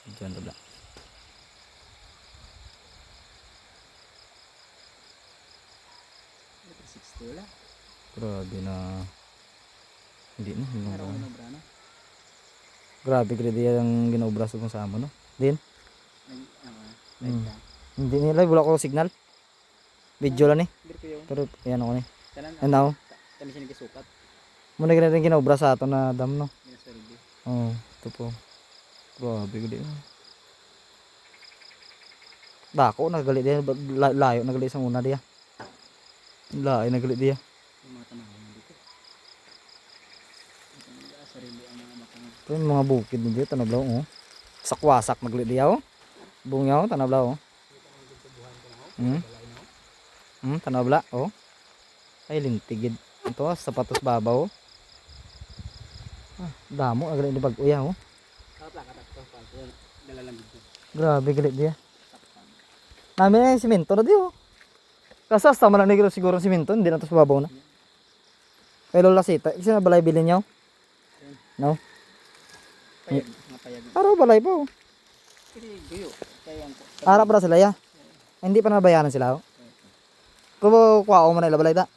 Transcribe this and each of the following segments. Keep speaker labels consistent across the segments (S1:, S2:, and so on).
S1: Diyan tabla. Grabe na. Hindi na. Grabe grade yung ginobra sa sa amo no. Din. Hindi nila wala ko signal. Video lang ni. Pero ayan ako ni. And now,
S2: kami siya nagsukat.
S1: muna rin ginobra sa ato na dam no. Oh, ito po. Grabe grade. Dako nagalit dia layo nagalit sa una dia. Layo nagalit dia. Ito yung mga bukid dito tanablaw oh. Sakwasak nagalit dia oh. Bungyaw tanablaw oh. Tanabla oh. Ay lintigid. Ito sapatos babaw. Damo agad ni bag uya oh. Grabe galit dia. Namin ay simento na di oh. Kasas tama na nigro siguro simento, hindi na to sa babaw na. Kay Lola Sita, kasi na balay bilin niyo? No? Araw balay po. Harap ra sila ya. Hindi pa nabayaran sila oh. Kubo kuha mo na ila balay ta.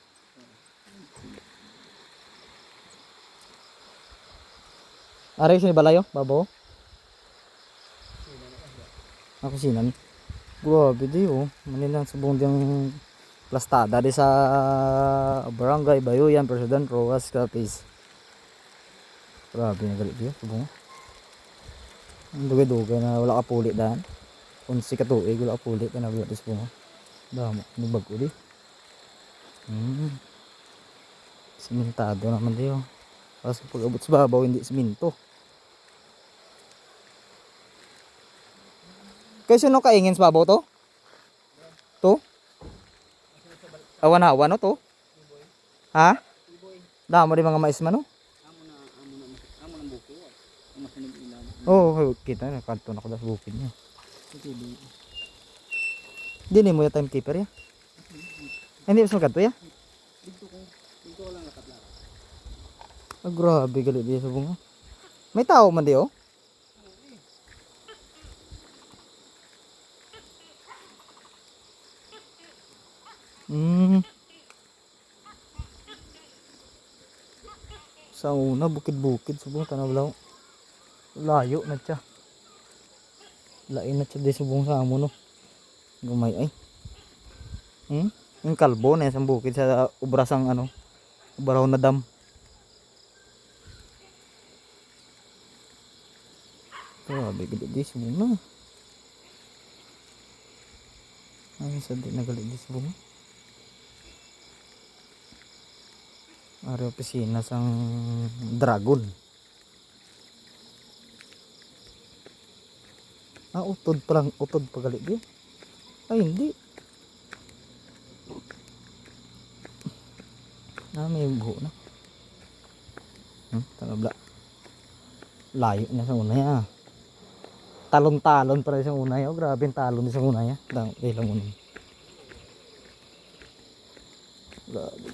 S1: Ari sini balay oh, babaw. Ako sinan. Grabe di oh. Manilang subong diyang plastada di sa Barangay Bayuyan, President Roas Capiz. Grabe na galit di subong. Ang dugay-dugay na wala ka puli daan. Unsi ka tuig wala ka puli ka na di subong. Damo, nubag ko di. Simentado naman di oh. Kasi pag abot sa babaw hindi siminto. Kasi no kaingin sa babaw to? To? Awan-awan no to? Ha? Damo di mga mais man no?
S2: Amo ng buko. Ang masinig ilan.
S1: Oo, kita na kanto na ko sa bukid niya. Dili mo yung timekeeper ya? Hindi mo kanto ya?
S2: Dito lang lakat-lakat.
S1: Grabe galit di sa bunga. May tao man di oh? Sa una bukid-bukid subong tanawlaw. Layo na siya. Lain na siya di subong sa amo no. Gumay ay. Yung kalbo na sa bukid sa ubrasang ano. Ubaraw na dam. Grabe galit di subong na. Ay sa di nagalit di subong. Ari opisina sang dragon. Utod pa lang, utod pa galit di. Ay hindi. May buho na. Tanabla. Layo na sa una ya. Talon-talon para sa una ya. Grabe yung talon sa una ya. Dahil lang una. Grabe.